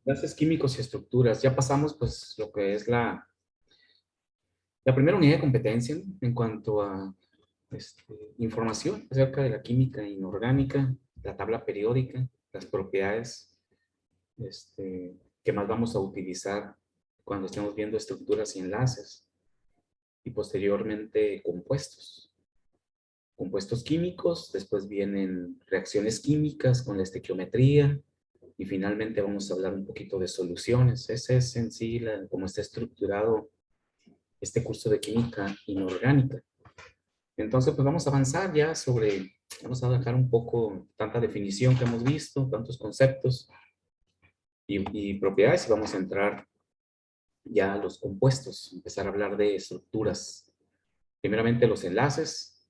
Enlaces químicos y estructuras. Ya pasamos, pues, lo que es la primera unidad de competencia, ¿no? En cuanto a información acerca de la química inorgánica, la tabla periódica, las propiedades que más vamos a utilizar cuando estemos viendo estructuras y enlaces, y posteriormente compuestos. Compuestos químicos, después vienen reacciones químicas con la estequiometría, y finalmente vamos a hablar un poquito de soluciones. Ese es en sí cómo está estructurado este curso de química inorgánica. Entonces, pues vamos a avanzar ya vamos a dejar un poco tanta definición que hemos visto, tantos conceptos y propiedades, y vamos a entrar ya a los compuestos, empezar a hablar de estructuras. Primeramente los enlaces,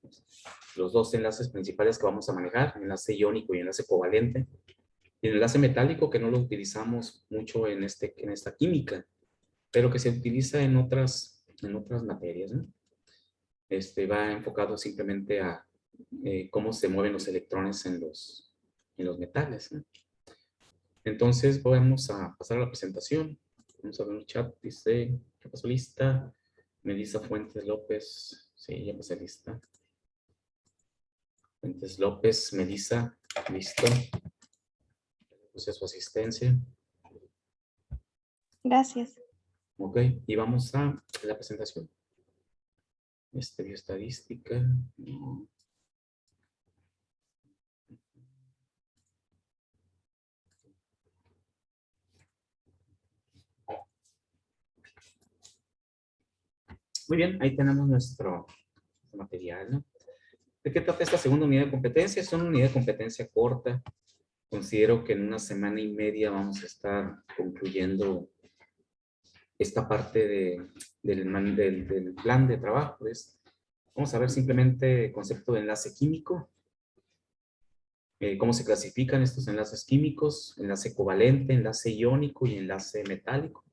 los dos enlaces principales que vamos a manejar, enlace iónico y enlace covalente. Y el enlace metálico, que no lo utilizamos mucho en esta química, pero que se utiliza en otras materias, ¿no? Va enfocado simplemente a cómo se mueven los electrones en los metales, ¿no? Entonces, vamos a pasar a la presentación. Vamos a ver el chat, dice, ¿qué pasó lista? Melissa Fuentes López, sí, ya pasé lista. Fuentes López, Melissa, listo. Puse su asistencia. Gracias. Ok, y vamos a la presentación. Bioestadística. No. Muy bien, ahí tenemos nuestro material, ¿no? ¿De qué trata esta segunda unidad de competencia? Es una unidad de competencia corta. Considero que en una semana y media vamos a estar concluyendo esta parte del plan de trabajo. Pues, vamos a ver simplemente el concepto de enlace químico, cómo se clasifican estos enlaces químicos, enlace covalente, enlace iónico y enlace metálico.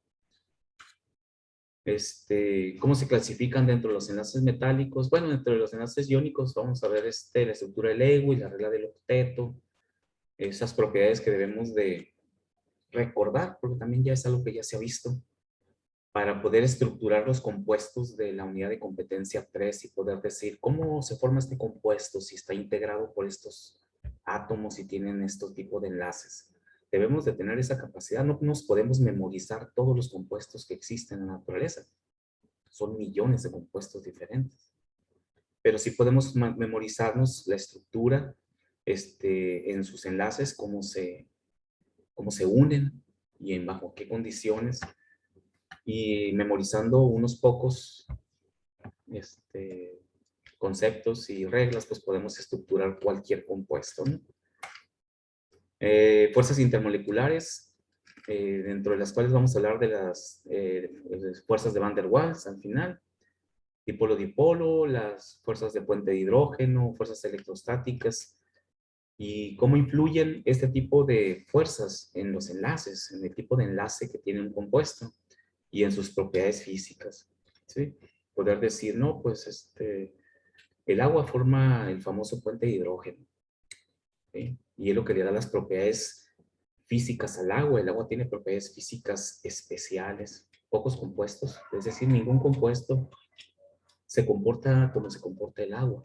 Cómo se clasifican dentro de los enlaces metálicos. Bueno, dentro de los enlaces iónicos vamos a ver la estructura del Lewis, la regla del octeto, esas propiedades que debemos de recordar, porque también ya es algo que ya se ha visto, para poder estructurar los compuestos de la unidad de competencia 3 y poder decir cómo se forma este compuesto, si está integrado por estos átomos y tienen estos tipos de enlaces. Debemos de tener esa capacidad. No nos podemos memorizar todos los compuestos que existen en la naturaleza. Son millones de compuestos diferentes. Pero sí podemos memorizarnos la estructura en sus enlaces, cómo se unen y bajo qué condiciones, y memorizando unos pocos conceptos y reglas, pues podemos estructurar cualquier compuesto, ¿no? Fuerzas intermoleculares, dentro de las cuales vamos a hablar de las fuerzas de Van der Waals al final, dipolo-dipolo, las fuerzas de puente de hidrógeno, fuerzas electrostáticas, y cómo influyen este tipo de fuerzas en los enlaces, en el tipo de enlace que tiene un compuesto y en sus propiedades físicas, ¿sí? Poder decir, no, pues el agua forma el famoso puente de hidrógeno, ¿sí? Y es lo que le da las propiedades físicas al agua. El agua tiene propiedades físicas especiales, pocos compuestos, es decir, ningún compuesto se comporta como se comporta el agua.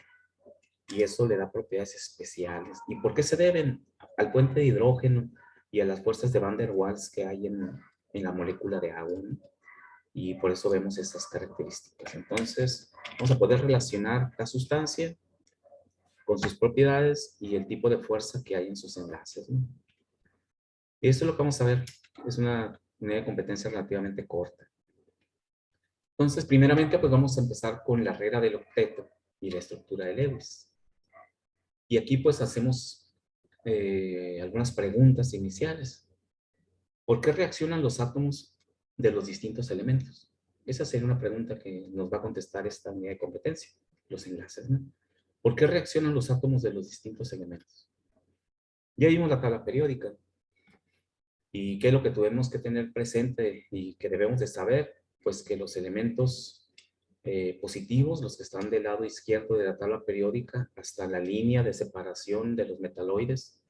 Y eso le da propiedades especiales. ¿Y por qué se deben? Al puente de hidrógeno y a las fuerzas de Van der Waals que hay en la molécula de agua, ¿no? Y por eso vemos estas características. Entonces, vamos a poder relacionar la sustancia con sus propiedades y el tipo de fuerza que hay en sus enlaces, ¿no? Y esto es lo que vamos a ver. Es una unidad de competencia relativamente corta. Entonces, primeramente, pues vamos a empezar con la regla del octeto y la estructura de Lewis. Y aquí pues hacemos algunas preguntas iniciales. ¿Por qué reaccionan los átomos de los distintos elementos? Esa sería una pregunta que nos va a contestar esta unidad de competencia, los enlaces, ¿no? ¿Por qué reaccionan los átomos de los distintos elementos? Ya vimos la tabla periódica. ¿Y qué es lo que tenemos que tener presente y que debemos de saber? Pues que los elementos positivos, los que están del lado izquierdo de la tabla periódica, hasta la línea de separación de los metaloides,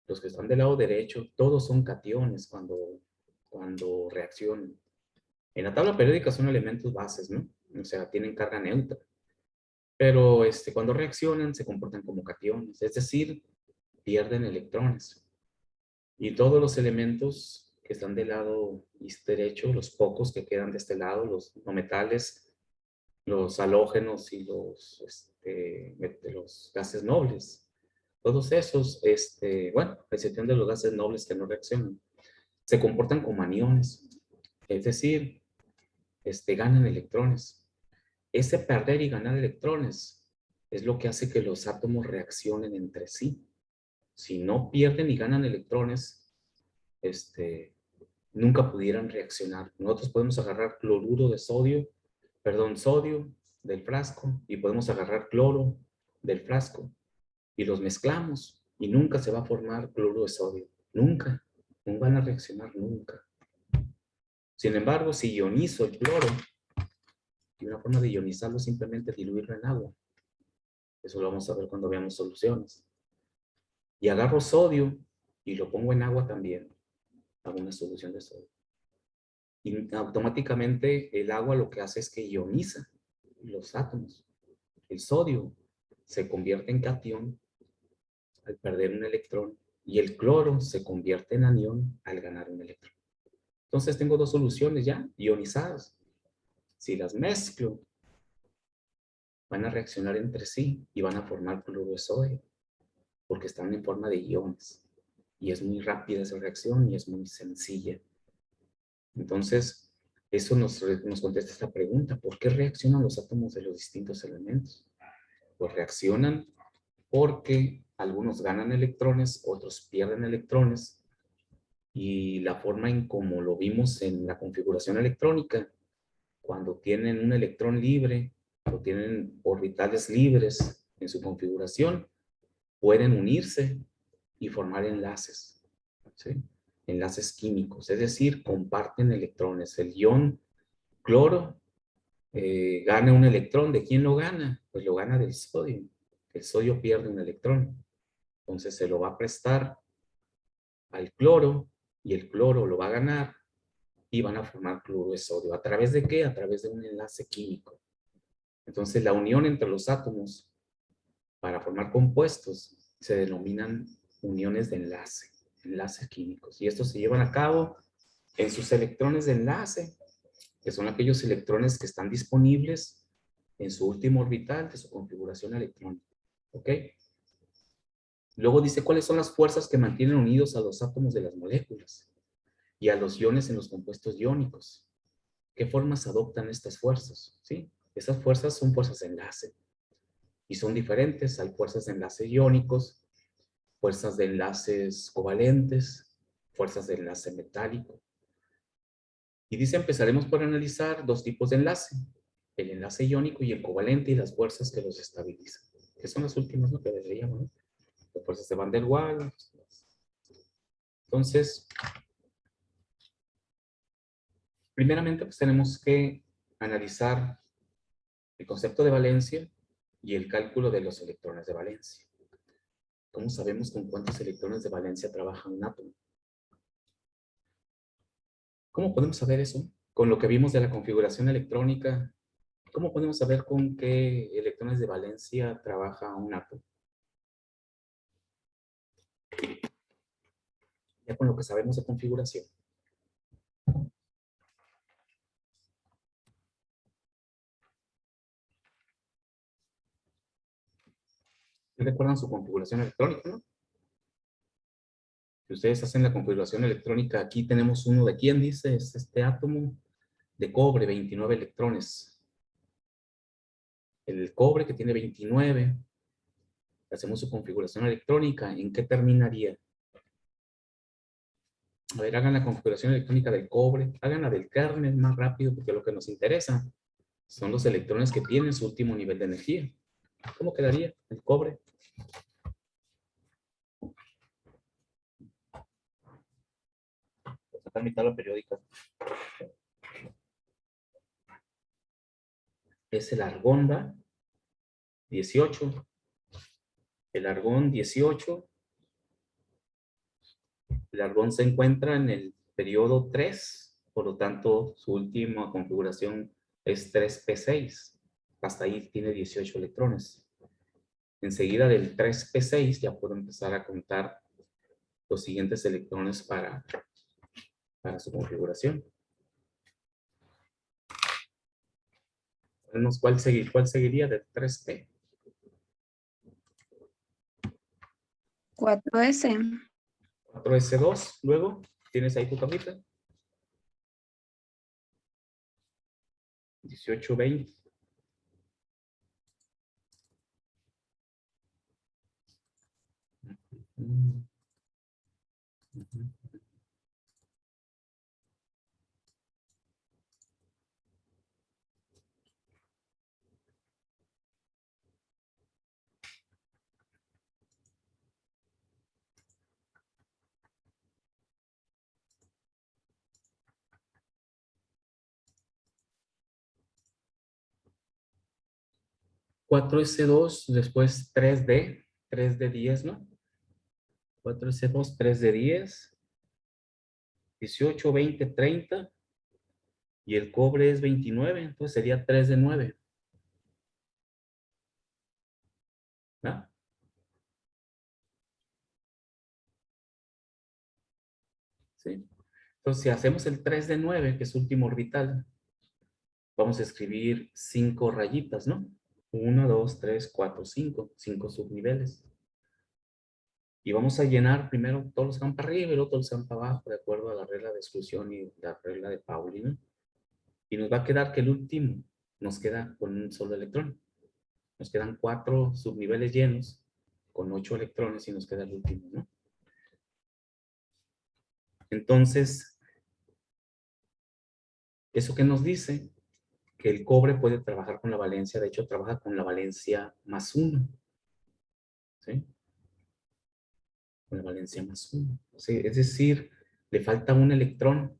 los que están del lado derecho, todos son cationes cuando cuando reaccionan. En la tabla periódica son elementos bases, ¿no? O sea, tienen carga neutra. Pero cuando reaccionan se comportan como cationes, es decir, pierden electrones. Y todos los elementos que están del lado derecho, los pocos que quedan de este lado, los no metales, los halógenos y los gases nobles, todos esos, bueno, a excepción de los gases nobles que no reaccionan, se comportan como aniones, es decir, ganan electrones. Ese perder y ganar electrones es lo que hace que los átomos reaccionen entre sí. Si no pierden y ganan electrones, nunca pudieran reaccionar. Nosotros podemos agarrar sodio del frasco y podemos agarrar cloro del frasco y los mezclamos y nunca se va a formar cloruro de sodio. Nunca. No van a reaccionar nunca. Sin embargo, si ionizo el cloro, y una forma de ionizarlo es simplemente diluirlo en agua. Eso lo vamos a ver cuando veamos soluciones. Y agarro sodio y lo pongo en agua también. Hago una solución de sodio. Y automáticamente el agua lo que hace es que ioniza los átomos. El sodio se convierte en catión al perder un electrón y el cloro se convierte en anión al ganar un electrón. Entonces tengo dos soluciones ya ionizadas. Si las mezclo, van a reaccionar entre sí y van a formar cloruro de sodio porque están en forma de iones. Y es muy rápida esa reacción y es muy sencilla. Entonces, eso nos contesta esta pregunta. ¿Por qué reaccionan los átomos de los distintos elementos? Pues reaccionan porque algunos ganan electrones, otros pierden electrones, y la forma en como lo vimos en la configuración electrónica, cuando tienen un electrón libre o tienen orbitales libres en su configuración, pueden unirse y formar enlaces, ¿sí? Enlaces químicos, es decir, comparten electrones. El ion cloro gana un electrón. ¿De quién lo gana? Pues lo gana del sodio. El sodio pierde un electrón. Entonces se lo va a prestar al cloro y el cloro lo va a ganar y van a formar cloruro de sodio. ¿A través de qué? A través de un enlace químico. Entonces la unión entre los átomos para formar compuestos se denominan uniones de enlace, enlaces químicos. Y estos se llevan a cabo en sus electrones de enlace, que son aquellos electrones que están disponibles en su último orbital de su configuración electrónica. ¿Ok? Luego dice cuáles son las fuerzas que mantienen unidos a los átomos de las moléculas y a los iones en los compuestos iónicos. ¿Qué formas adoptan estas fuerzas? ¿Sí? Esas fuerzas son fuerzas de enlace y son diferentes. Hay fuerzas de enlace iónicos, fuerzas de enlaces covalentes, fuerzas de enlace metálico. Y dice, empezaremos por analizar dos tipos de enlace, el enlace iónico y el covalente y las fuerzas que los estabilizan, que son las últimas, ¿no? Que veíamos, ¿no? Las fuerzas de Van der Waals. Entonces, primeramente, pues tenemos que analizar el concepto de valencia y el cálculo de los electrones de valencia. ¿Cómo sabemos con cuántos electrones de valencia trabaja un átomo? ¿Cómo podemos saber eso? Con lo que vimos de la configuración electrónica, ¿cómo podemos saber con qué electrones de valencia trabaja un átomo? Ya con lo que sabemos de configuración. ¿Recuerdan su configuración electrónica, no? Si ustedes hacen la configuración electrónica, aquí tenemos uno de quién dice, es este átomo de cobre, 29 electrones. El cobre que tiene 29, hacemos su configuración electrónica, ¿en qué terminaría? A ver, hagan la configuración electrónica del cobre, hagan la del kernel más rápido, porque lo que nos interesa son los electrones que tienen su último nivel de energía. ¿Cómo quedaría el cobre? Pues acá en mi tabla periódica. Es el argón, ¿va? 18. El argón 18. El argón se encuentra en el periodo 3, por lo tanto, su última configuración es 3p6. Hasta ahí tiene 18 electrones. Enseguida del 3p6 ya puedo empezar a contar los siguientes electrones para su configuración. ¿Cuál seguiría del 3p? 4S. 4s2, luego, ¿tienes ahí tu tablita? 18, 20. Ujú. 4s2, después 3d10, ¿no? 4s2, 3d10, 18, 20, 30, y el cobre es 29, entonces sería 3d9. ¿Ah? ¿Sí? Entonces, si hacemos el 3d9, que es último orbital, vamos a escribir 5 rayitas, ¿no? 1, 2, 3, 4, 5. 5 subniveles. Y vamos a llenar primero todos los que van para arriba y luego todos los que van para abajo, de acuerdo a la regla de exclusión y la regla de Pauli, ¿no? Y nos va a quedar que el último nos queda con un solo electrón. Nos quedan 4 subniveles llenos con 8 electrones y nos queda el último, ¿no? Entonces, ¿eso qué nos dice? Que el cobre puede trabajar con la valencia, de hecho trabaja con la valencia +1, ¿sí? Con la valencia +1. ¿Sí? Es decir, le falta un electrón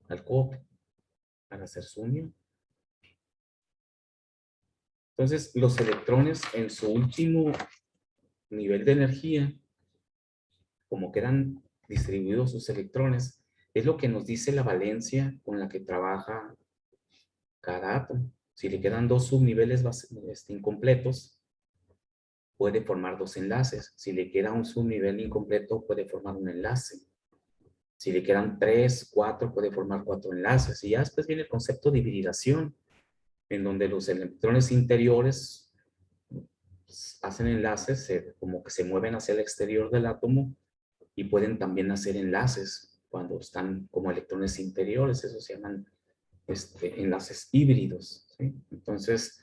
al cobre para hacer su unión. Entonces, los electrones en su último nivel de energía, como quedan distribuidos sus electrones, es lo que nos dice la valencia con la que trabaja cada átomo. Si le quedan 2 subniveles incompletos, puede formar 2 enlaces. Si le queda un subnivel incompleto, puede formar un enlace. Si le quedan 3, 4, puede formar 4 enlaces. Y ya después viene el concepto de hibridación, en donde los electrones interiores hacen enlaces, como que se mueven hacia el exterior del átomo y pueden también hacer enlaces cuando están como electrones interiores. Eso se llaman enlaces híbridos, ¿sí? Entonces,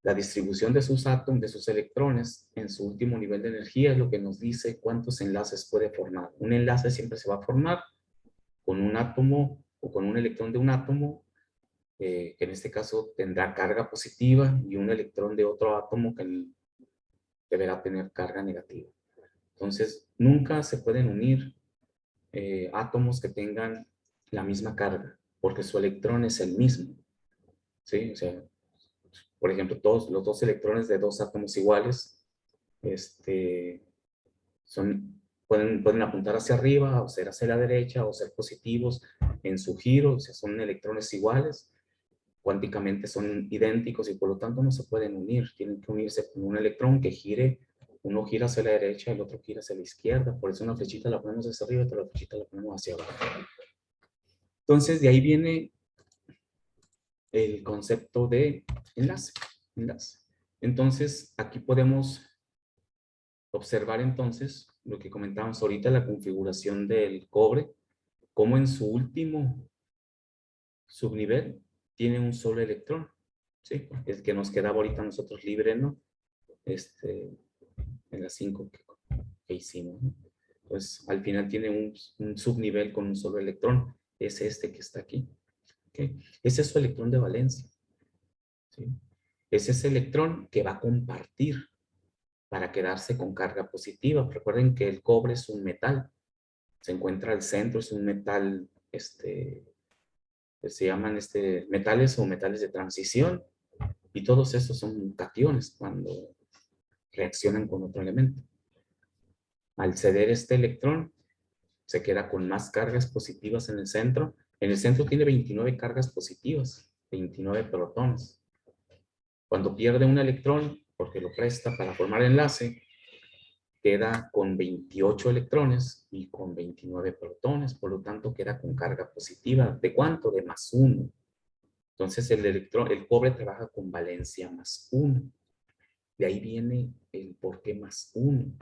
la distribución de sus átomos, de sus electrones en su último nivel de energía es lo que nos dice cuántos enlaces puede formar. Un enlace siempre se va a formar con un átomo o con un electrón de un átomo, que en este caso tendrá carga positiva, y un electrón de otro átomo que deberá tener carga negativa. Entonces, nunca se pueden unir átomos que tengan la misma carga, porque su electrón es el mismo, ¿sí? O sea, por ejemplo, todos los 2 electrones de 2 átomos iguales, pueden apuntar hacia arriba, o ser hacia la derecha, o ser positivos en su giro, o sea, son electrones iguales, cuánticamente son idénticos y por lo tanto no se pueden unir, tienen que unirse con un electrón que gire, uno gira hacia la derecha, el otro gira hacia la izquierda, por eso una flechita la ponemos hacia arriba y otra flechita la ponemos hacia abajo. Entonces, de ahí viene el concepto de enlace. Entonces, aquí podemos observar entonces lo que comentábamos ahorita, la configuración del cobre, como en su último subnivel tiene un solo electrón, ¿sí? El que nos quedaba ahorita a nosotros libre, ¿no? En las 5 que hicimos, ¿no? Pues al final tiene un subnivel con un solo electrón, es este que está aquí, ¿okay? Ese es su electrón de valencia, ¿sí? Es ese electrón que va a compartir para quedarse con carga positiva. Recuerden que el cobre es un metal, se encuentra al centro, es un metal, se llaman metales o metales de transición, y todos estos son cationes cuando reaccionan con otro elemento. Al ceder este electrón, se queda con más cargas positivas en el centro. En el centro tiene 29 cargas positivas, 29 protones. Cuando pierde un electrón, porque lo presta para formar enlace, queda con 28 electrones y con 29 protones, por lo tanto queda con carga positiva. ¿De cuánto? De +1. Entonces el cobre trabaja con valencia +1. De ahí viene el por qué +1.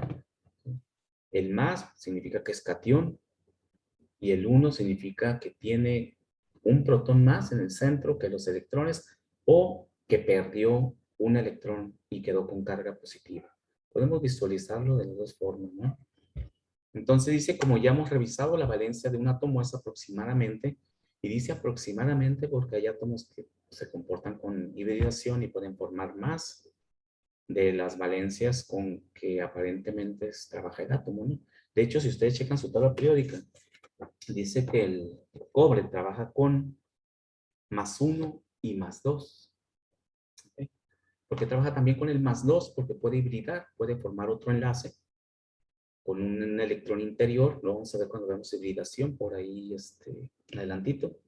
El más significa que es catión y el 1 significa que tiene un protón más en el centro que los electrones o que perdió un electrón y quedó con carga positiva. Podemos visualizarlo de las dos formas, ¿no? Entonces dice, como ya hemos revisado, la valencia de un átomo es aproximadamente, y dice aproximadamente porque hay átomos que se comportan con hibridación y pueden formar más de las valencias con que aparentemente trabaja el átomo, ¿no? De hecho, si ustedes checan su tabla periódica, dice que el cobre trabaja con +1 y +2. ¿Okay? Porque trabaja también con el +2, porque puede hibridar, puede formar otro enlace con un electrón interior. Lo vamos a ver cuando veamos hibridación, por ahí adelantito.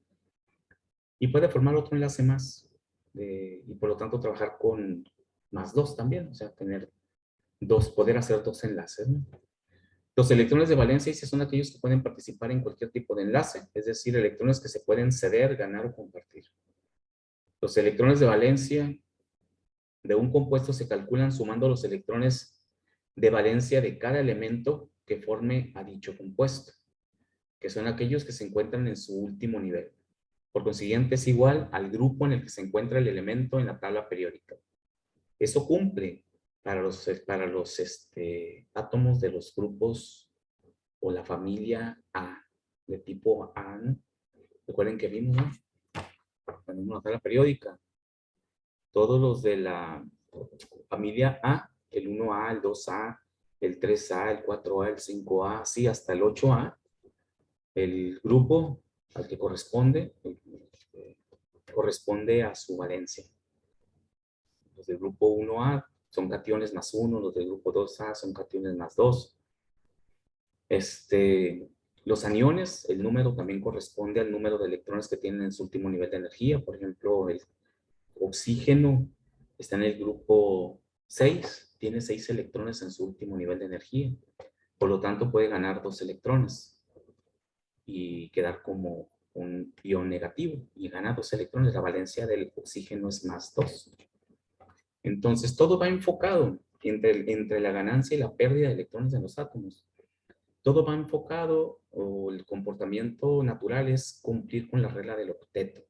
Y puede formar otro enlace más, y por lo tanto trabajar con +2 también, o sea, poder hacer dos enlaces, ¿no? Los electrones de valencia son aquellos que pueden participar en cualquier tipo de enlace, es decir, electrones que se pueden ceder, ganar o compartir. Los electrones de valencia de un compuesto se calculan sumando los electrones de valencia de cada elemento que forme a dicho compuesto, que son aquellos que se encuentran en su último nivel. Por consiguiente, es igual al grupo en el que se encuentra el elemento en la tabla periódica. Eso cumple para los átomos de los grupos o la familia A, de tipo A, ¿no? Recuerden que vimos, ¿no? Tenemos la tabla periódica. Todos los de la familia A, el 1A, el 2A, el 3A, el 4A, el 5A, así hasta el 8A, el grupo al que corresponde a su valencia. Los del grupo 1A son cationes +1, los del grupo 2A son cationes +2. Los aniones, el número también corresponde al número de electrones que tienen en su último nivel de energía. Por ejemplo, el oxígeno está en el grupo 6, tiene 6 electrones en su último nivel de energía. Por lo tanto, puede ganar 2 electrones y quedar como un ion negativo. Y gana 2 electrones. La valencia del oxígeno es +2. Entonces, todo va enfocado entre la ganancia y la pérdida de electrones en los átomos. Todo va enfocado, o el comportamiento natural es cumplir con la regla del octeto.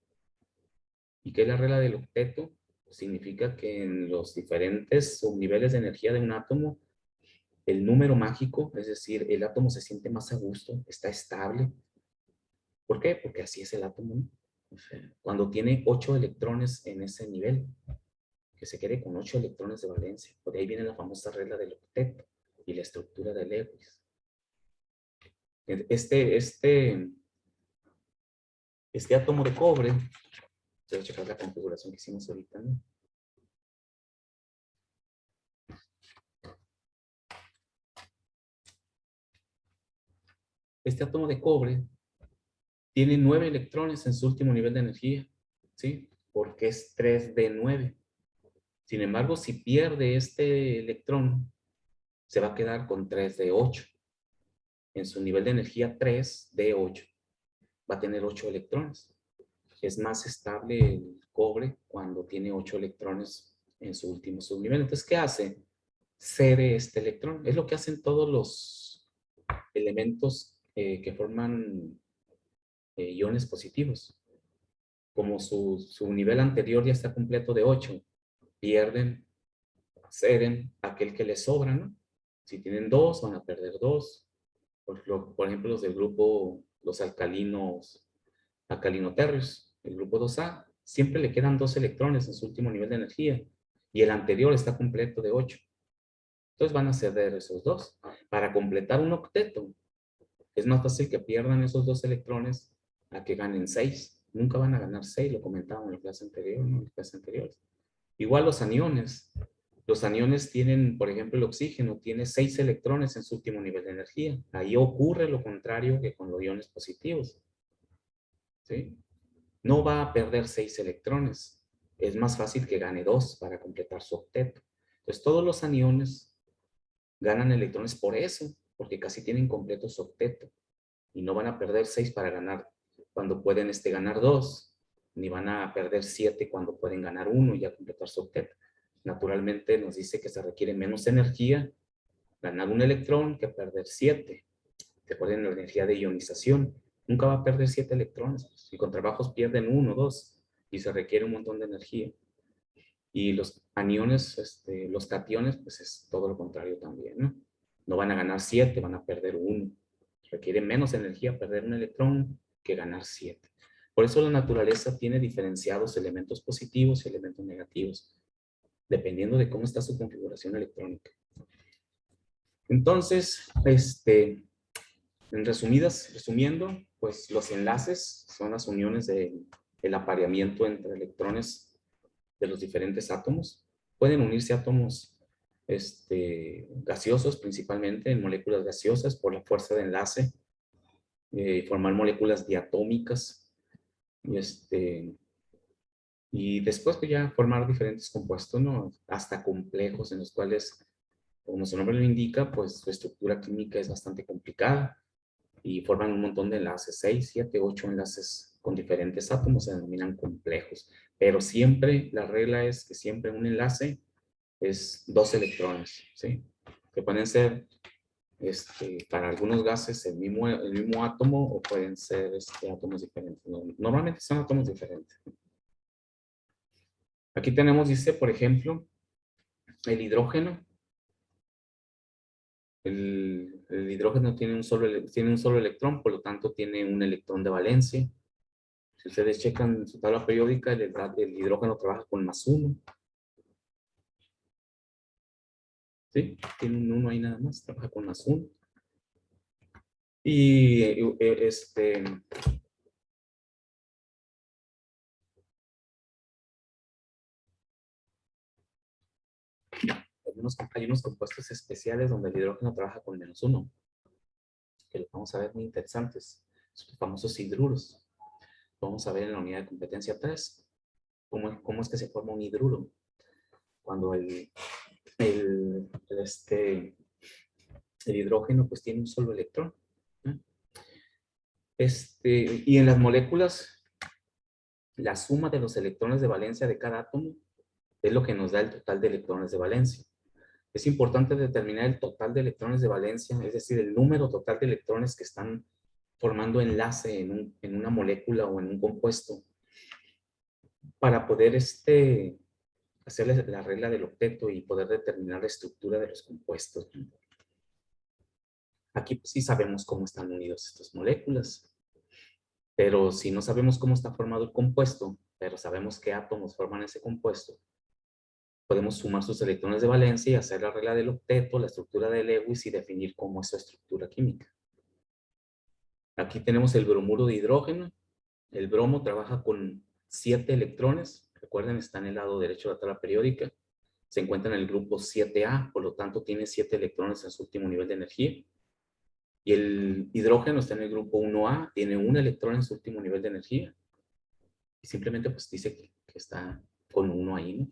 ¿Y qué es la regla del octeto? Significa que en los diferentes subniveles de energía de un átomo, el número mágico, es decir, el átomo se siente más a gusto, está estable. ¿Por qué? Porque así es el átomo, ¿no? O sea, cuando tiene 8 electrones en ese nivel, que se quede con 8 electrones de valencia. Por ahí viene la famosa regla del octeto y la estructura de Lewis. Este átomo de cobre, voy a checar la configuración que hicimos ahorita, ¿no? Este átomo de cobre tiene 9 electrones en su último nivel de energía, ¿sí? Porque es 3d9. Sin embargo, si pierde este electrón, se va a quedar con 3d8. En su nivel de energía 3d8. Va a tener 8 electrones. Es más estable el cobre cuando tiene 8 electrones en su último subnivel. Entonces, ¿qué hace? Cede este electrón. Es lo que hacen todos los elementos que forman iones positivos. Como su nivel anterior ya está completo de 8, pierden, ceden aquel que les sobra, ¿no? Si tienen 2, van a perder 2. Por ejemplo, los del grupo, los alcalinoterrios, el grupo 2A, siempre le quedan 2 electrones en su último nivel de energía y el anterior está completo de 8. Entonces van a ceder esos 2. Para completar un octeto, es más fácil que pierdan esos 2 electrones a que ganen 6. Nunca van a ganar 6, lo comentábamos en la clase anterior, ¿no? En la clase anterior. Igual los aniones. Los aniones tienen, por ejemplo, el oxígeno tiene 6 electrones en su último nivel de energía. Ahí ocurre lo contrario que con los iones positivos, ¿sí? No va a perder 6 electrones. Es más fácil que gane 2 para completar su octeto. Entonces, todos los aniones ganan electrones por eso, porque casi tienen completo su octeto. Y no van a perder 6 para ganar, cuando pueden ganar 2, ni van a perder 7 cuando pueden ganar 1 y ya completar su octeto. Naturalmente nos dice que se requiere menos energía ganar un electrón que perder 7. Recuerden la energía de ionización. Nunca va a perder 7 electrones. Si con trabajos pierden 1, 2 y se requiere un montón de energía. Y los aniones, los cationes, pues es todo lo contrario también, ¿no? No van a ganar 7, van a perder 1. Requiere menos energía perder un electrón que ganar 7. Por eso la naturaleza tiene diferenciados elementos positivos y elementos negativos, dependiendo de cómo está su configuración electrónica. Entonces, resumiendo, pues los enlaces son las uniones del apareamiento entre electrones de los diferentes átomos. Pueden unirse átomos gaseosos, principalmente en moléculas gaseosas, por la fuerza de enlace, formar moléculas diatómicas, y después pues, ya formar diferentes compuestos, ¿no? Hasta complejos en los cuales, como su nombre lo indica, pues su estructura química es bastante complicada y forman un montón de enlaces, 6, 7, 8 enlaces con diferentes átomos, se denominan complejos. Pero siempre, la regla es que siempre un enlace es 2 electrones, ¿sí? Que pueden ser, para algunos gases el mismo átomo o pueden ser átomos diferentes. Normalmente son átomos diferentes. Aquí tenemos, dice, por ejemplo, el hidrógeno. El hidrógeno tiene tiene un solo electrón, por lo tanto tiene un electrón de valencia. Si ustedes checan su tabla periódica, el hidrógeno trabaja con +1. ¿Sí? Tiene un 1 ahí nada más, trabaja con +1. Y hay unos compuestos especiales donde el hidrógeno trabaja con -1, que los vamos a ver muy interesantes. Los famosos hidruros. Vamos a ver en la unidad de competencia 3 cómo es que se forma un hidruro. Cuando el hidrógeno pues tiene un solo electrón. ¿No? Y en las moléculas, la suma de los electrones de valencia de cada átomo es lo que nos da el total de electrones de valencia. Es importante determinar el total de electrones de valencia, es decir, el número total de electrones que están formando enlace en una molécula o en un compuesto, para poder hacer la regla del octeto y poder determinar la estructura de los compuestos. Aquí pues, sí sabemos cómo están unidos estas moléculas, pero si no sabemos cómo está formado el compuesto, pero sabemos qué átomos forman ese compuesto, podemos sumar sus electrones de valencia y hacer la regla del octeto, la estructura de Lewis y definir cómo es su estructura química. Aquí tenemos el bromuro de hidrógeno. El bromo trabaja con 7 electrones. Recuerden, está en el lado derecho de la tabla periódica. Se encuentra en el grupo 7A, por lo tanto tiene 7 electrones en su último nivel de energía. Y el hidrógeno está en el grupo 1A, tiene un electrón en su último nivel de energía. Y simplemente pues dice que está con 1 ahí, ¿no?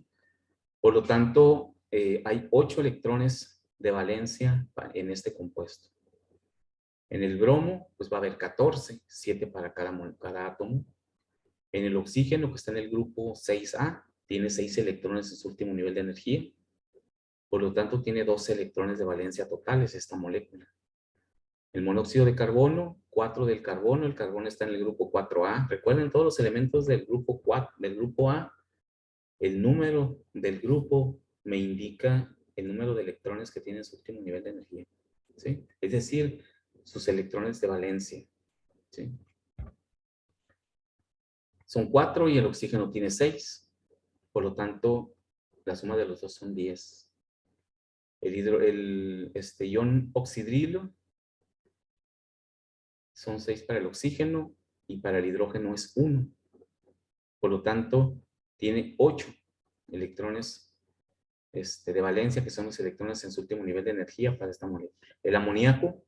Por lo tanto, hay 8 electrones de valencia en este compuesto. En el bromo, pues va a haber 14, 7 para cada átomo. En el oxígeno, que está en el grupo 6A, tiene 6 electrones en su último nivel de energía. Por lo tanto, tiene 12 electrones de valencia totales esta molécula. El monóxido de carbono, 4 del carbono. El carbono está en el grupo 4A. Recuerden todos los elementos del grupo A. El número del grupo me indica el número de electrones que tiene en su último nivel de energía. ¿Sí? Es decir, sus electrones de valencia. ¿Sí? Son 4 y el oxígeno tiene 6. Por lo tanto, la suma de los dos son 10. El ion oxidrilo son 6 para el oxígeno y para el hidrógeno es 1. Por lo tanto, tiene 8 electrones de valencia, que son los electrones en su último nivel de energía para esta molécula. El amoníaco,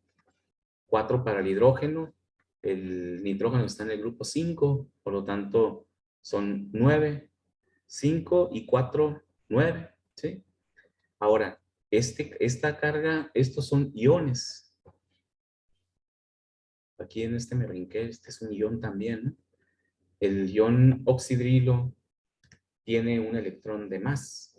4 para el hidrógeno. El nitrógeno está en el grupo 5, por lo tanto son 9, 5 y 4, 9, ¿sí? Ahora, esta carga, estos son iones. Aquí en este me brinqué, este es un ion también, ¿no? El ion oxidrilo tiene un electrón de más.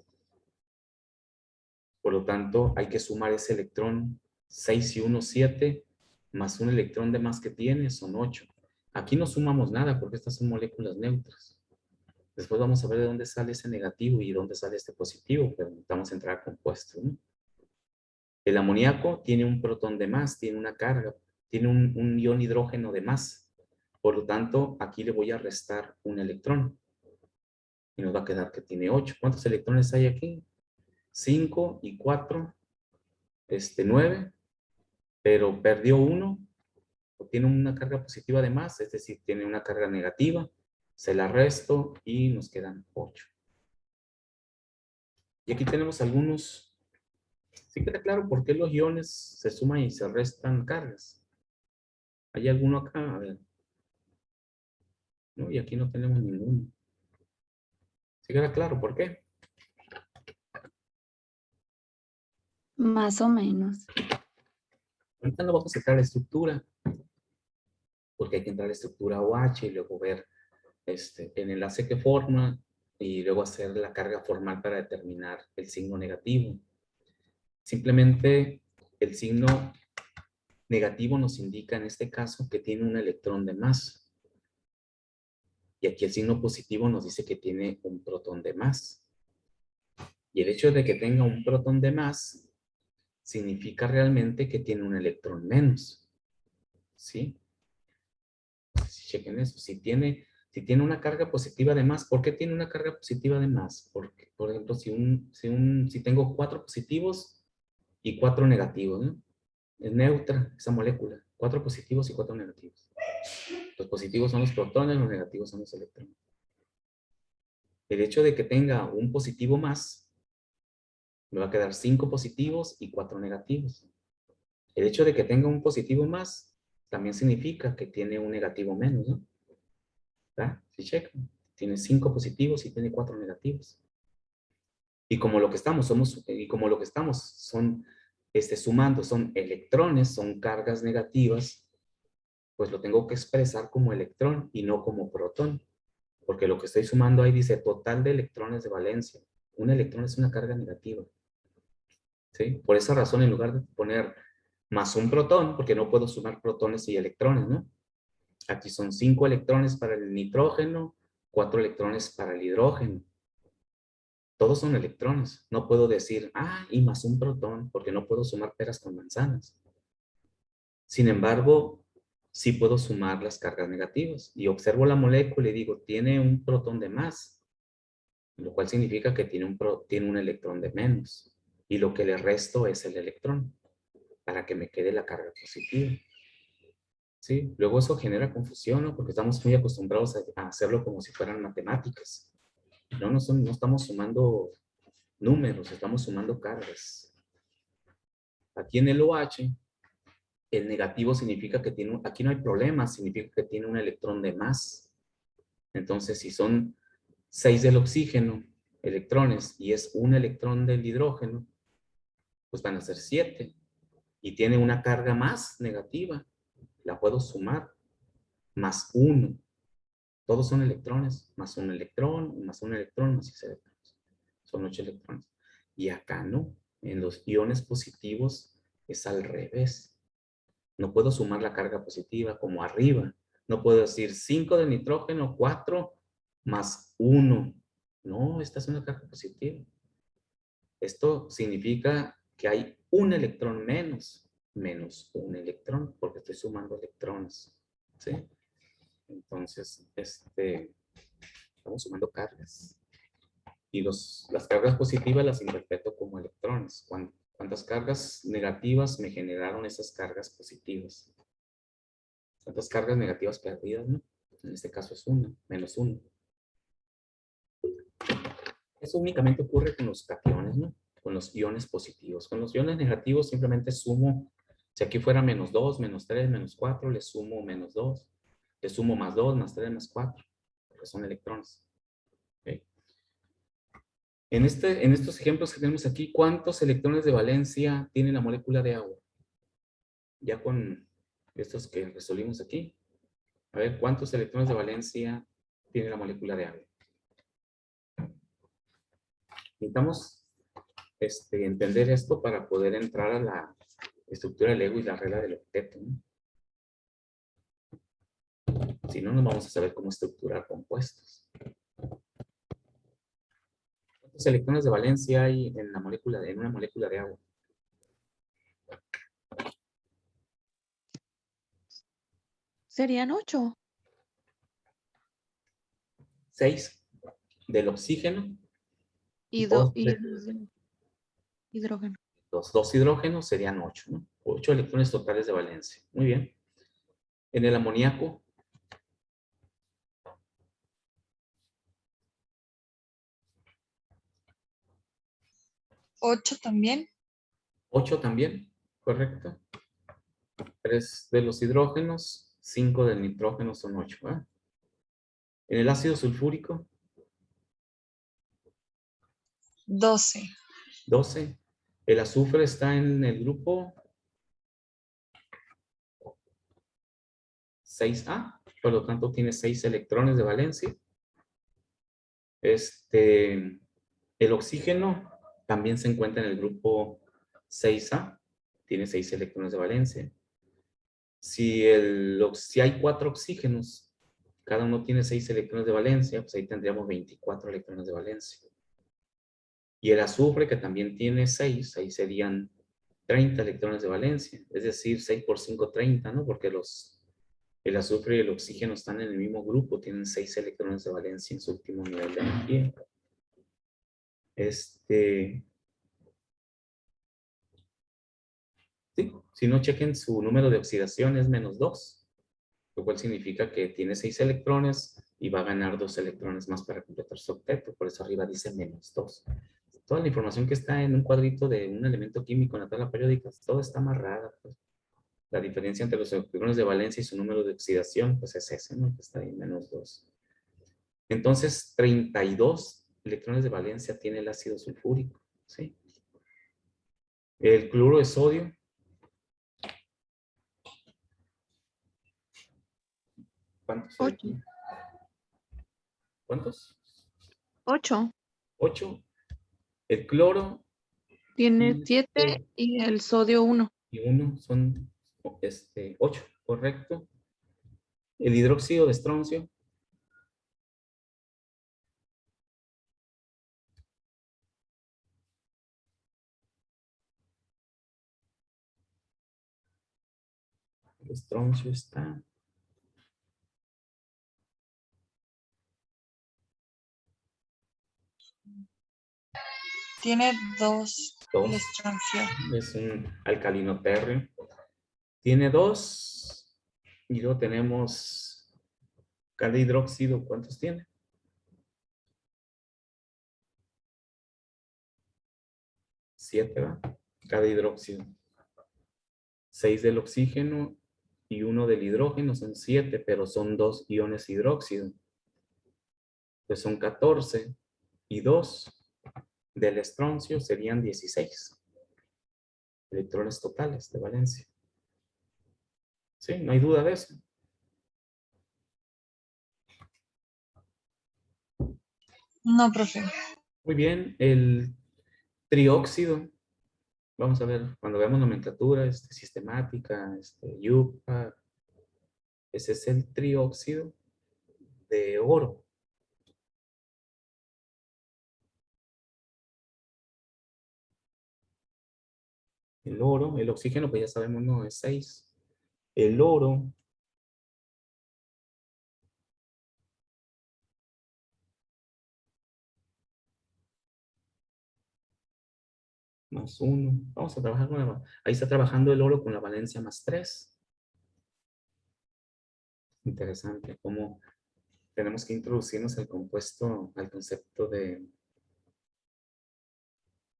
Por lo tanto, hay que sumar ese electrón 6 y 1, 7, más un electrón de más que tiene, son 8. Aquí no sumamos nada porque estas son moléculas neutras. Después vamos a ver de dónde sale ese negativo y dónde sale este positivo, pero necesitamos entrar a compuestos, ¿no? El amoníaco tiene un protón de más, tiene una carga, tiene un ion hidrógeno de más. Por lo tanto, aquí le voy a restar un electrón. Y nos va a quedar que tiene 8. ¿Cuántos electrones hay aquí? 5 y 4, 9, pero perdió uno, tiene una carga positiva de más, es decir, tiene una carga negativa, se la resto y nos quedan 8. Y aquí tenemos algunos, sí queda claro por qué los iones se suman y se restan cargas. ¿Hay alguno acá? A ver. No, y aquí no tenemos ninguno. ¿Sí queda claro por qué? Más o menos. Ahorita no vamos a entrar a la estructura, porque hay que entrar a la estructura OH y luego ver el enlace que forma y luego hacer la carga formal para determinar el signo negativo. Simplemente el signo negativo nos indica en este caso que tiene un electrón de más. Y aquí el signo positivo nos dice que tiene un protón de más. Y el hecho de que tenga un protón de más significa realmente que tiene un electrón menos. ¿Sí? Chequen eso. Si tiene una carga positiva de más, ¿por qué tiene una carga positiva de más? Porque, por ejemplo, si tengo 4 positivos y 4 negativos, ¿no? Es neutra esa molécula. 4 positivos y 4 negativos. Los positivos son los protones, los negativos son los electrones. El hecho de que tenga un positivo más, me va a quedar 5 positivos y 4 negativos. El hecho de que tenga un positivo más, también significa que tiene un negativo menos, ¿no? ¿Verdad? Si checan, tiene 5 positivos y tiene 4 negativos. Y como lo que estamos son sumando, son electrones, son cargas negativas, pues lo tengo que expresar como electrón y no como protón. Porque lo que estoy sumando ahí dice total de electrones de valencia. Un electrón es una carga negativa. ¿Sí? Por esa razón, en lugar de poner más un protón, porque no puedo sumar protones y electrones, ¿no? Aquí son 5 electrones para el nitrógeno, 4 electrones para el hidrógeno. Todos son electrones. No puedo decir, y más un protón, porque no puedo sumar peras con manzanas. Sin embargo, sí puedo sumar las cargas negativas. Y observo la molécula y digo, tiene un protón de más, lo cual significa que tiene un electrón de menos. Y lo que le resto es el electrón, para que me quede la carga positiva. ¿Sí? Luego eso genera confusión, ¿no? Porque estamos muy acostumbrados a hacerlo como si fueran matemáticas. No estamos sumando números, estamos sumando cargas. Aquí en el OH, el negativo significa que aquí no hay problema, significa que tiene un electrón de más. Entonces, si son 6 del oxígeno, electrones, y es un electrón del hidrógeno, pues van a ser 7. Y tiene una carga más negativa. La puedo sumar. Más 1. Todos son electrones. Más un electrón, más un electrón, más 6 electrones. Son 8 electrones. Y acá no. En los iones positivos es al revés. No puedo sumar la carga positiva como arriba. No puedo decir 5 de nitrógeno, 4 más 1. No, esta es una carga positiva. Esto significa que hay un electrón menos un electrón, porque estoy sumando electrones. ¿Sí? Entonces, estamos sumando cargas. Y las cargas positivas las interpreto como electrones. ¿Cuántas cargas negativas me generaron esas cargas positivas? ¿Cuántas cargas negativas perdidas, no? En este caso es 1, menos 1. Eso únicamente ocurre con los cationes, ¿no? Con los iones positivos. Con los iones negativos simplemente sumo, si aquí fuera -2, -3, -4, le sumo -2, le sumo +2, +3, +4, porque son electrones. ¿Ok? En estos ejemplos que tenemos aquí, ¿cuántos electrones de valencia tiene la molécula de agua? Ya con estos que resolvimos aquí. A ver, ¿cuántos electrones de valencia tiene la molécula de agua? Necesitamos entender esto para poder entrar a la estructura del ego y la regla del octeto, ¿no? Si no, no vamos a saber cómo estructurar compuestos. ¿Cuántos electrones de valencia hay en la molécula, en una molécula de agua? Serían 8. 6 del oxígeno, Hidro- 2 de hid- hidrógeno. los 2 hidrógenos serían 8, ¿no? 8 electrones totales de valencia. Muy bien. En el amoníaco, 8 también. 8 también, correcto. 3 de los hidrógenos, 5 del nitrógeno son 8, ¿verdad? En el ácido sulfúrico, 12. 12. El azufre está en el grupo 6A, por lo tanto tiene 6 electrones de valencia. El oxígeno también se encuentra en el grupo 6A, tiene 6 electrones de valencia. Si hay 4 oxígenos, cada uno tiene 6 electrones de valencia, pues ahí tendríamos 24 electrones de valencia. Y el azufre, que también tiene 6, ahí serían 30 electrones de valencia, es decir, 6 por 5, 30, ¿no? Porque el azufre y el oxígeno están en el mismo grupo, tienen 6 electrones de valencia en su último nivel de energía. Sí, si no, chequen su número de oxidación es -2, lo cual significa que tiene 6 electrones y va a ganar 2 electrones más para completar su octeto, por eso arriba dice -2. Toda la información que está en un cuadrito de un elemento químico en la tabla periódica, todo está amarrada, pues. La diferencia entre los electrones de valencia y su número de oxidación, pues es ese, ¿no? Que está ahí, -2. Entonces, 32 electrones de valencia tiene el ácido sulfúrico, ¿sí? El cloruro de sodio, ¿cuántos? 8. ¿Cuántos? 8. 8. El cloro Tiene y 7 y el sodio 1. 1 son 8, correcto. El hidróxido de estroncio, el estroncio está Tiene 2 el 2, estroncio. es un alcalino térreo. Tiene 2 y luego tenemos cada hidróxido, ¿cuántos tiene? 7, ¿verdad? Cada hidróxido. 6 del oxígeno y 1 del hidrógeno son 7, pero son 2 iones hidróxido. Pues son 14 y 2 del estroncio serían 16 electrones totales de valencia. Sí, no hay duda de eso. No, profe. Muy bien, el trióxido. Vamos a ver, cuando veamos nomenclatura, sistemática, yupa, ese es el trióxido de oro. El oro, el oxígeno, pues ya sabemos, no es 6. El oro más 1. Vamos a trabajar con ahí está trabajando el oro con la valencia +3. Interesante cómo tenemos que introducirnos al compuesto, al concepto de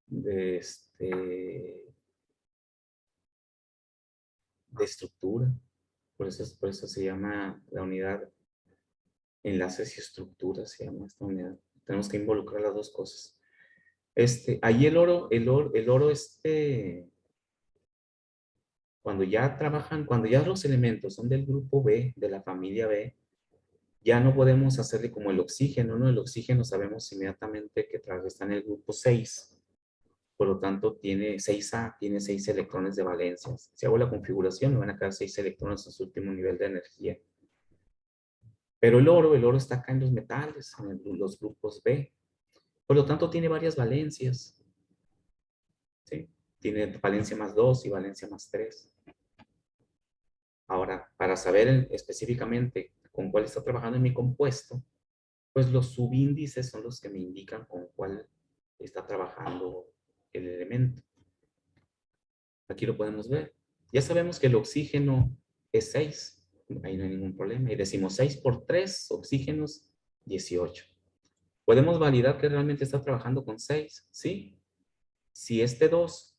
de estructura. Por eso se llama la unidad enlaces y estructuras, se llama esta unidad. Tenemos que involucrar las dos cosas. Ahí el oro, cuando ya trabajan, cuando ya los elementos son del grupo B, de la familia B, ya no podemos hacerle como el oxígeno, ¿no? El oxígeno sabemos inmediatamente que está en el grupo 6. Por lo tanto, tiene 6A, tiene 6 electrones de valencia. Si hago la configuración, me van a quedar 6 electrones en su último nivel de energía. Pero el oro está acá en los metales, en los grupos B. Por lo tanto, tiene varias valencias. ¿Sí? Tiene valencia más 2 y valencia más 3. Ahora, para saber específicamente con cuál está trabajando en mi compuesto, pues los subíndices son los que me indican con cuál está trabajando el elemento. Aquí lo podemos ver. Ya sabemos que el oxígeno es 6. Ahí no hay ningún problema. Y decimos 6 por 3 oxígenos, 18. ¿Podemos validar que realmente está trabajando con 6? Sí. Si este 2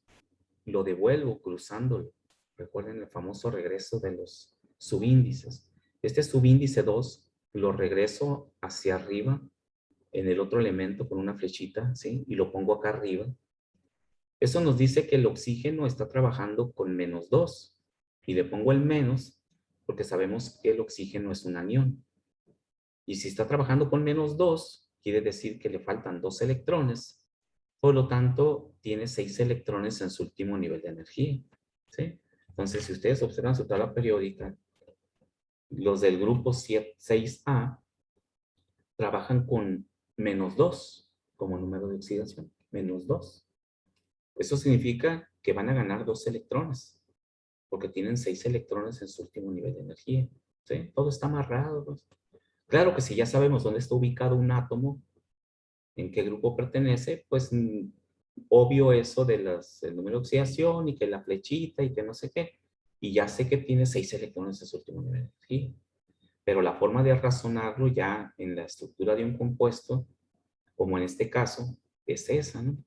lo devuelvo cruzándolo. Recuerden el famoso regreso de los subíndices. Este subíndice 2 lo regreso hacia arriba en el otro elemento con una flechita, ¿sí? Y lo pongo acá arriba. Eso nos dice que el oxígeno está trabajando con menos 2. Y le pongo el menos porque sabemos que el oxígeno es un anión. Y si está trabajando con menos 2, quiere decir que le faltan 2 electrones. Por lo tanto, tiene 6 electrones en su último nivel de energía. ¿Sí? Entonces, si ustedes observan su tabla periódica, los del grupo 6A trabajan con menos 2 como número de oxidación. Menos 2. Eso significa que van a ganar 2 electrones, porque tienen 6 electrones en su último nivel de energía. ¿Sí? Todo está amarrado. Pues. Claro que si ya sabemos dónde está ubicado un átomo, en qué grupo pertenece, pues obvio eso del número de oxidación y que la flechita y que no sé qué. Y ya sé que tiene 6 electrones en su último nivel de energía. Pero la forma de razonarlo ya en la estructura de un compuesto, como en este caso, es esa, ¿no?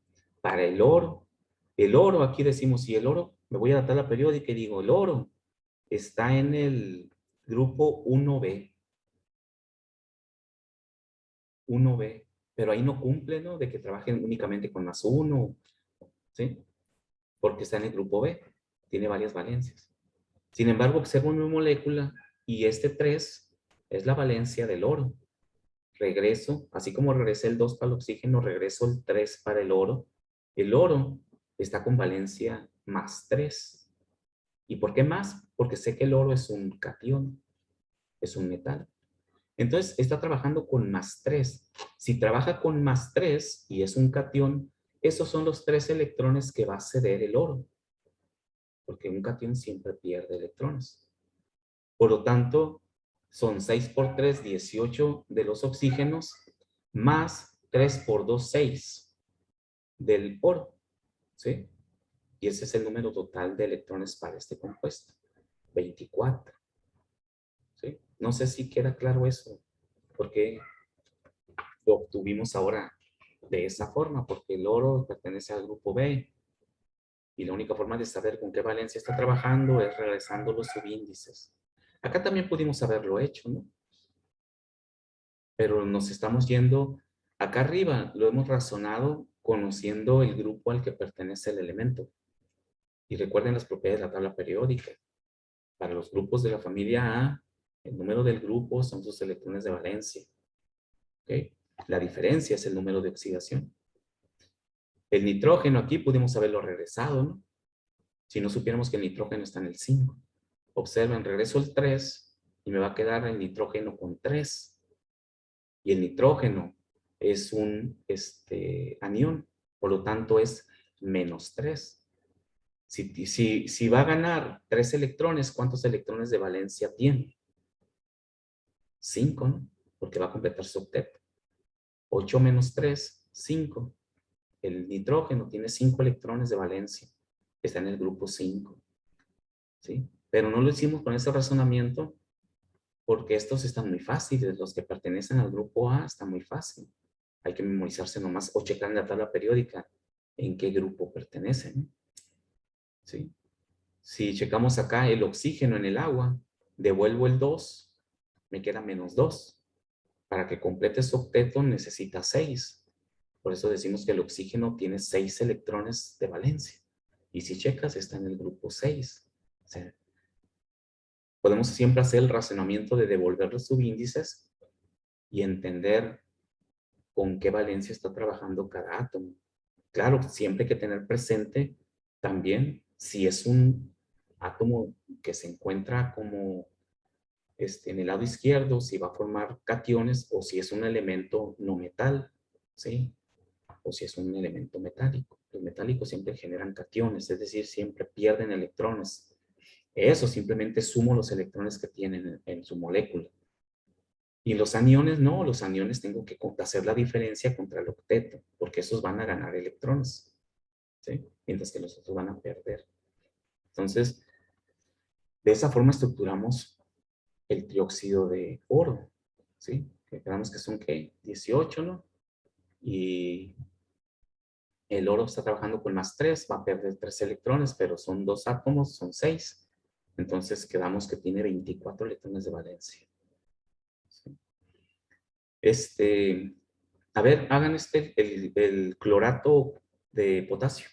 Para el oro, aquí decimos, si el oro, me voy a la tabla periódica y digo, el oro está en el grupo 1B. 1B, pero ahí no cumple, ¿no? De que trabajen únicamente con más 1, ¿sí? Porque está en el grupo B, tiene varias valencias. Sin embargo, observo una molécula y este 3 es la valencia del oro. Regreso, así como regresé el 2 para el oxígeno, regreso el 3 para el oro. El oro está con valencia más 3. ¿Y por qué más? Porque sé que el oro es un catión, es un metal. Entonces, está trabajando con más 3. Si trabaja con más 3 y es un catión, esos son los 3 electrones que va a ceder el oro. Porque un catión siempre pierde electrones. Por lo tanto, son 6 por 3, 18 de los oxígenos, más 3 por 2, 6 del oro. ¿Sí? Y ese es el número total de electrones para este compuesto. 24. ¿Sí? No sé si queda claro eso. Porque lo obtuvimos ahora de esa forma, porque el oro pertenece al grupo B. Y la única forma de saber con qué valencia está trabajando es regresando los subíndices. Acá también pudimos haberlo hecho, ¿no? Pero nos estamos yendo acá arriba, lo hemos razonado conociendo el grupo al que pertenece el elemento. Y recuerden las propiedades de la tabla periódica. Para los grupos de la familia A, el número del grupo son sus electrones de valencia. ¿Okay? La diferencia es el número de oxidación. El nitrógeno aquí pudimos haberlo regresado, ¿no? Si no supiéramos que el nitrógeno está en el 5. Observen, regreso el 3 y me va a quedar el nitrógeno con 3. Y el nitrógeno es un anión, por lo tanto es menos 3. Si va a ganar 3 electrones, ¿cuántos electrones de valencia tiene? 5, ¿no? Porque va a completar su octeto. 8 menos 3, 5. El nitrógeno tiene 5 electrones de valencia. Está en el grupo 5. ¿Sí? Pero no lo hicimos con ese razonamiento porque estos están muy fáciles. Los que pertenecen al grupo A están muy fácil. Hay que memorizarse nomás o checar en la tabla periódica en qué grupo pertenecen. ¿Sí? Si checamos acá el oxígeno en el agua, devuelvo el 2, me queda -2. Para que complete su octeto necesita 6. Por eso decimos que el oxígeno tiene 6 electrones de valencia. Y si checas, está en el grupo 6. O sea, podemos siempre hacer el razonamiento de devolver los subíndices y entender con qué valencia está trabajando cada átomo. Claro, siempre hay que tener presente también si es un átomo que se encuentra como en el lado izquierdo, si va a formar cationes o si es un elemento no metal, ¿sí? O si es un elemento metálico. Los metálicos siempre generan cationes, es decir, siempre pierden electrones. Eso simplemente sumo los electrones que tienen en su molécula. Y los aniones no, los aniones tengo que hacer la diferencia contra el octeto, porque esos van a ganar electrones, ¿sí? Mientras que los otros van a perder. Entonces, de esa forma estructuramos el trióxido de oro, ¿sí? Que quedamos que son, ¿qué? 18, ¿no? Y el oro está trabajando con +3, va a perder 3 electrones, pero son 2 átomos, son 6. Entonces quedamos que tiene 24 electrones de valencia. ¿Sí? A ver, hagan el clorato de potasio.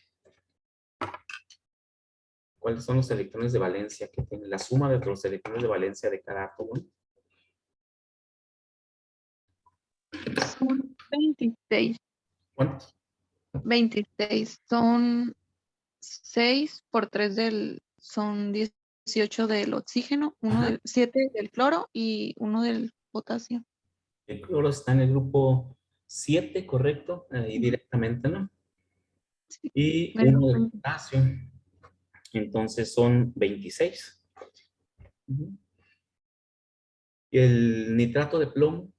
¿Cuáles son los electrones de valencia que tiene? La suma de los electrones de valencia de cada átomo. Son 26. ¿Cuántos? 26. Son 6 por 3 son 18 del oxígeno, uno Ajá. del 7 del cloro y uno del potasio. El cloro está en el grupo 7, correcto, ahí directamente, ¿no? Sí, Y del uno del grupo. potasio. Entonces son 26. Ujú. Y el nitrato de plomo.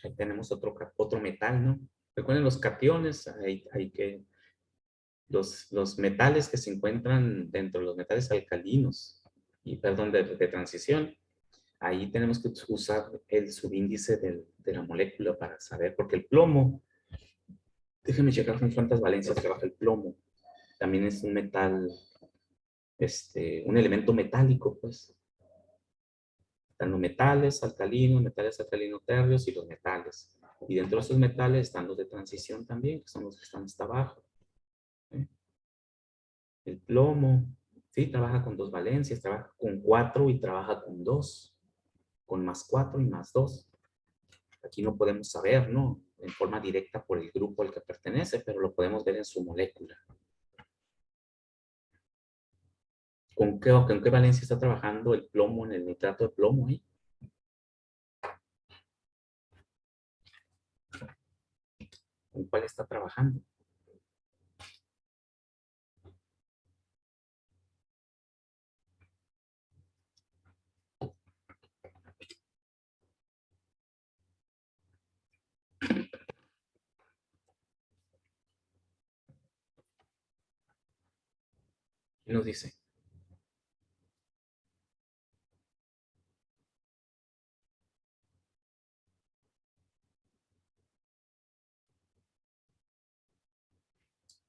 Ahí tenemos otro metal, ¿no? Recuerden los cationes, hay que los metales que se encuentran dentro de los metales alcalinos, y perdón, de transición, ahí tenemos que usar el subíndice de la molécula para saber, porque el plomo, déjenme checar con cuántas valencias trabaja el plomo. También es un metal, un elemento metálico, pues. Están los metales alcalino térreos y los metales. Y dentro de esos metales están los de transición también, que son los que están hasta abajo. ¿Sí? El plomo, sí, trabaja con 2 valencias, trabaja con 4 y trabaja con 2, con +4 y +2. Aquí no podemos saber, ¿no? En forma directa por el grupo al que pertenece, pero lo podemos ver en su molécula. ¿Con qué valencia está trabajando el plomo en el nitrato de plomo ahí? ¿Con cuál está trabajando? ¿Quién nos dice?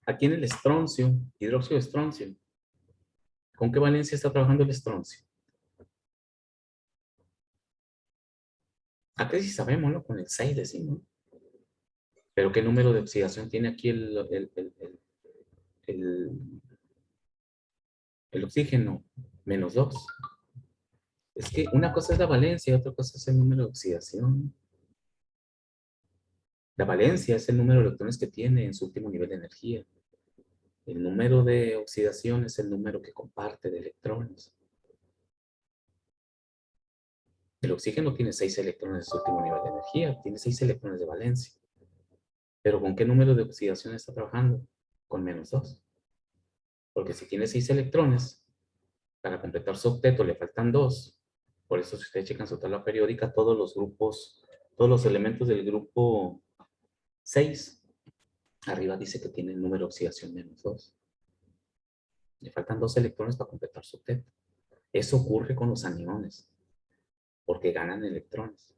Aquí en el estroncio, hidróxido de estroncio. ¿Con qué valencia está trabajando el estroncio? Aquí sí sabemos, ¿no? Con el 6 decimos. Pero ¿qué número de oxidación tiene aquí el, el oxígeno? -2. Es que una cosa es la valencia y otra cosa es el número de oxidación. La valencia es el número de electrones que tiene en su último nivel de energía. El número de oxidación es el número que comparte de electrones. El oxígeno tiene 6 electrones en su último nivel de energía, tiene 6 electrones de valencia. ¿Pero con qué número de oxidación está trabajando? Con -2. Porque si tiene 6 electrones, para completar su octeto le faltan 2. Por eso si ustedes checan su tabla periódica, todos los elementos del grupo 6, arriba dice que tiene el número de oxidación -2. Le faltan 2 electrones para completar su octeto. Eso ocurre con los aniones, porque ganan electrones.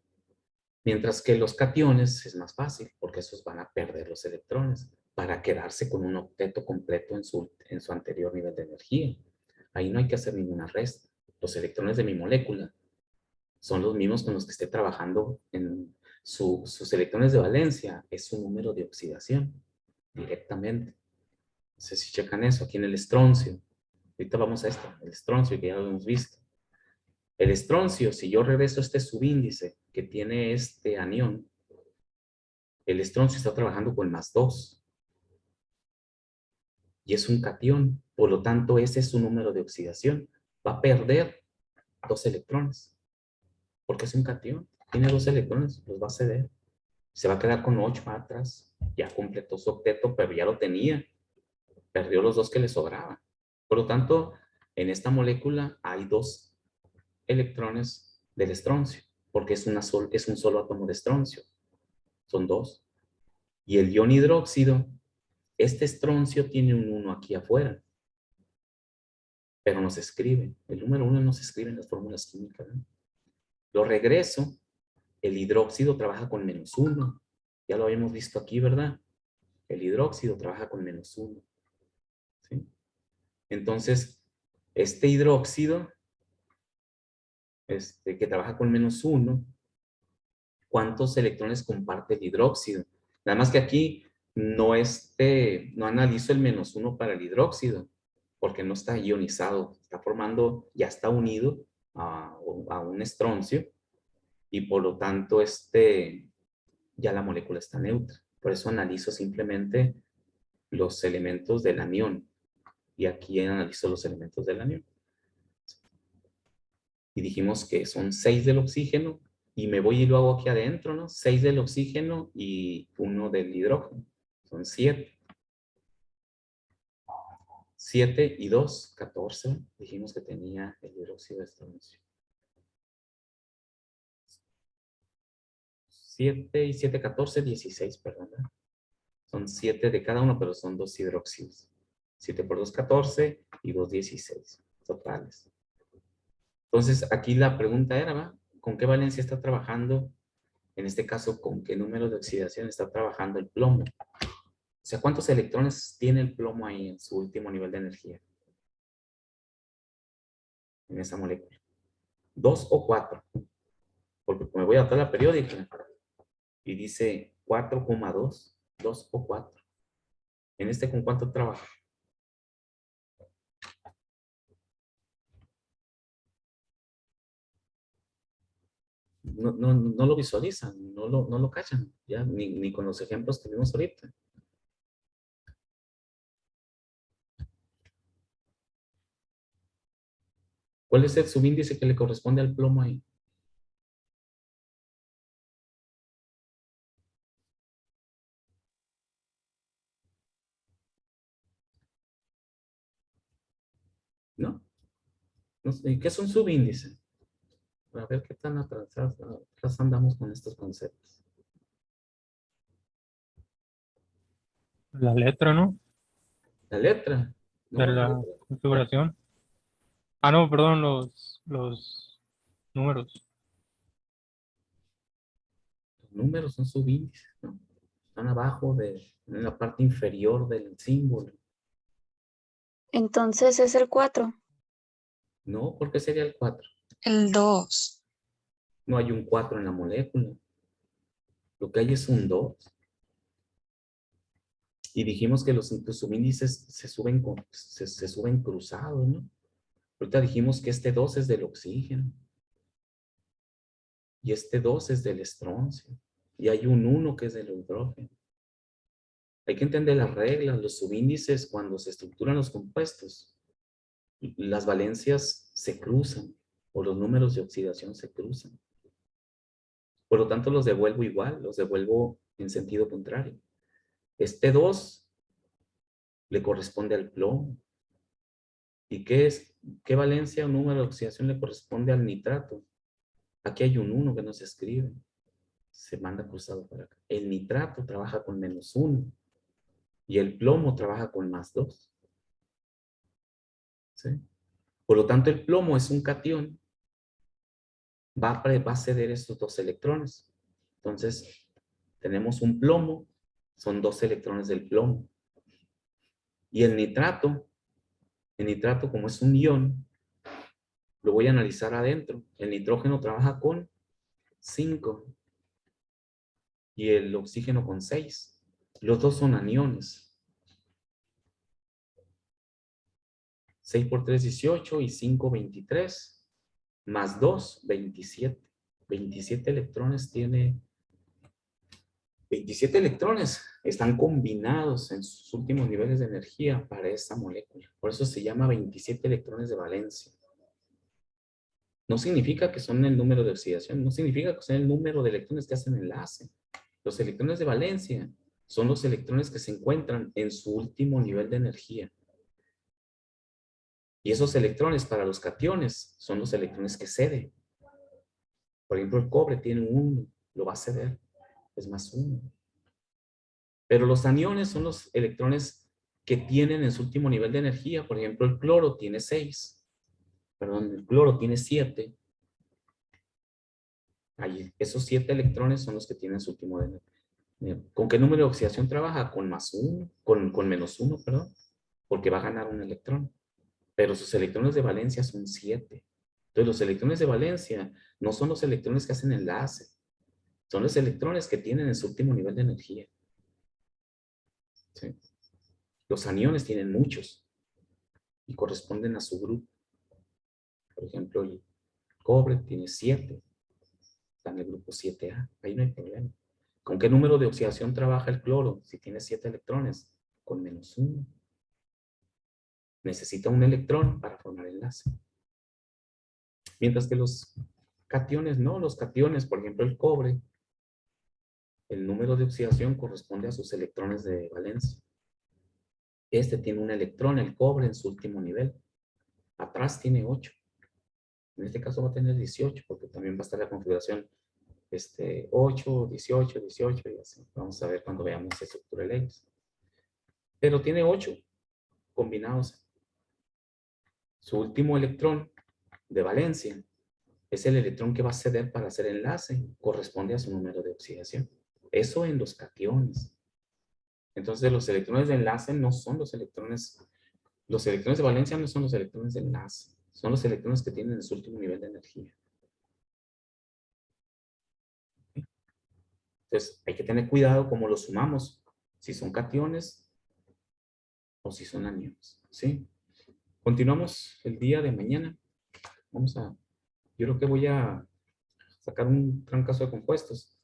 Mientras que los cationes es más fácil, porque esos van a perder los electrones para quedarse con un octeto completo en su anterior nivel de energía. Ahí no hay que hacer ninguna resta. Los electrones de mi molécula son los mismos con los que esté trabajando en sus electrones de valencia. Es su número de oxidación directamente. No sé si checan eso aquí en el estroncio. Ahorita vamos a esto, el estroncio, que ya lo hemos visto. El estroncio, si yo regreso este subíndice que tiene este anión, el estroncio está trabajando con +2 y es un catión, por lo tanto ese es su número de oxidación. Va a perder 2 electrones, porque es un catión, tiene 2 electrones, los va a ceder. Se va a quedar con 8 atrás, ya completó su octeto, pero ya lo tenía, perdió los 2 que le sobraban. Por lo tanto, en esta molécula hay 2 electrones del estroncio, porque es un solo átomo de estroncio, son 2. Y el ion hidróxido, este estroncio tiene un 1 aquí afuera, pero no se escribe. El número 1 no se escribe en las fórmulas químicas, ¿no? Lo regreso, el hidróxido trabaja con -1. Ya lo habíamos visto aquí, ¿verdad? El hidróxido trabaja con -1. ¿Sí? Entonces, este hidróxido, que trabaja con -1, ¿cuántos electrones comparte el hidróxido? Nada más que aquí no analizo el -1 para el hidróxido, porque no está ionizado, está formando, ya está unido a un estroncio, y por lo tanto ya la molécula está neutra. Por eso analizo simplemente los elementos del anión, y aquí analizo los elementos del anión. Y dijimos que son 6 del oxígeno, y me voy y lo hago aquí adentro, ¿no? 6 del oxígeno y 1 del hidrógeno. Son 7. 7 y 2, 14. Dijimos que tenía el hidróxido de estroncio. 7 y 7, 14, 16, perdón. Son 7 de cada uno, pero son 2 hidróxidos. 7 por 2, 14 y 2, 16 totales. Entonces, aquí la pregunta era, ¿va? ¿Con qué valencia está trabajando? En este caso, ¿con qué número de oxidación está trabajando el plomo? O sea, ¿cuántos electrones tiene el plomo ahí en su último nivel de energía? En esa molécula. 2 o 4. Porque me voy a la tabla periódica y dice 4,2, 2 o 4. ¿En este con cuánto trabaja? No lo visualizan, no lo cachan, ya, ni con los ejemplos que vimos ahorita. ¿Cuál es el subíndice que le corresponde al plomo ahí? ¿No? No sé, ¿qué es un subíndice? A ver qué tan atrás andamos con estos conceptos. La letra, ¿no? La letra. De No, la configuración. Ah, no, perdón, los números. los números son subíndices, ¿no? Están abajo en la parte inferior del símbolo. Entonces es el 4. No, ¿por qué sería el 4? El 2. No hay un 4 en la molécula. Lo que hay es un 2. Y dijimos que los subíndices se suben cruzados, ¿no? Ahorita dijimos que este 2 es del oxígeno. Y este 2 es del estroncio. Y hay un 1 que es del hidrógeno. Hay que entender las reglas, los subíndices, cuando se estructuran los compuestos, las valencias se cruzan, o los números de oxidación se cruzan. Por lo tanto, los devuelvo igual, los devuelvo en sentido contrario. Este 2 le corresponde al plomo. ¿Y qué valencia o número de oxidación le corresponde al nitrato? Aquí hay un 1 que no se escribe. Se manda cruzado para acá. El nitrato trabaja con -1 y el plomo trabaja con +2. ¿Sí? Por lo tanto, el plomo es un catión. Va a ceder estos 2 electrones. Entonces, tenemos un plomo, son 2 electrones del plomo. Y el nitrato como es un ion, lo voy a analizar adentro. El nitrógeno trabaja con 5 y el oxígeno con 6. Los dos son aniones. 6 por 3, 18 y 5, 23. Más 2, 27. 27 electrones tiene. 27 electrones están combinados en sus últimos niveles de energía para esta molécula. Por eso se llama 27 electrones de valencia. No significa que son el número de oxidación, no significa que son el número de electrones que hacen enlace. Los electrones de valencia son los electrones que se encuentran en su último nivel de energía. Y esos electrones para los cationes son los electrones que cede. Por ejemplo, el cobre tiene un 1, lo va a ceder, es más 1. Pero los aniones son los electrones que tienen en su último nivel de energía. Por ejemplo, el cloro tiene 6. Perdón, el cloro tiene 7. Ahí, esos 7 electrones son los que tienen su último de energía. ¿Con qué número de oxidación trabaja? Con más 1, con menos 1, perdón, porque va a ganar un electrón. Pero sus electrones de valencia son 7. Entonces, los electrones de valencia no son los electrones que hacen enlace. Son los electrones que tienen en su último nivel de energía. ¿Sí? Los aniones tienen muchos y corresponden a su grupo. Por ejemplo, el cobre tiene 7. Está en el grupo 7A. Ahí no hay problema. ¿Con qué número de oxidación trabaja el cloro? Si tiene 7 electrones, con menos 1. Necesita un electrón para formar enlace. Mientras que los cationes no. Los cationes, por ejemplo, el cobre, el número de oxidación corresponde a sus electrones de valencia. Este tiene un electrón, el cobre, en su último nivel. Atrás tiene 8. En este caso va a tener 18, porque también va a estar la configuración 8, 18, 18 y así. Vamos a ver cuando veamos la estructura de leyes. Pero tiene 8 combinados. Su último electrón de valencia es el electrón que va a ceder para hacer enlace. Corresponde a su número de oxidación. Eso en los cationes. Entonces los electrones de enlace no son los electrones de valencia no son los electrones de enlace. Son los electrones que tienen su último nivel de energía. Entonces hay que tener cuidado cómo los sumamos. Si son cationes o si son aniones. ¿Sí? Continuamos el día de mañana. Yo creo que voy a sacar un gran caso de compuestos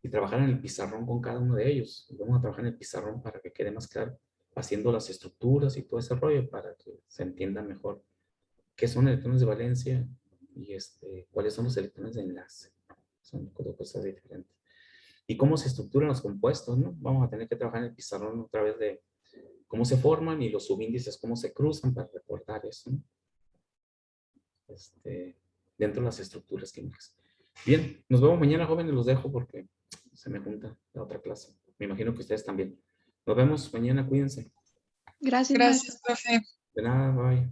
y trabajar en el pizarrón con cada uno de ellos. Vamos a trabajar en el pizarrón para que quede más claro, haciendo las estructuras y todo ese rollo para que se entienda mejor qué son electrones de valencia y cuáles son los electrones de enlace. Son cosas diferentes. Y cómo se estructuran los compuestos, ¿no? Vamos a tener que trabajar en el pizarrón otra vez de cómo se forman y los subíndices, cómo se cruzan para recordar eso, ¿no? Dentro de las estructuras químicas. Bien, nos vemos mañana, jóvenes, los dejo porque se me junta la otra clase. Me imagino que ustedes también. Nos vemos mañana, cuídense. Gracias, maestro. Gracias, profe. De nada, bye.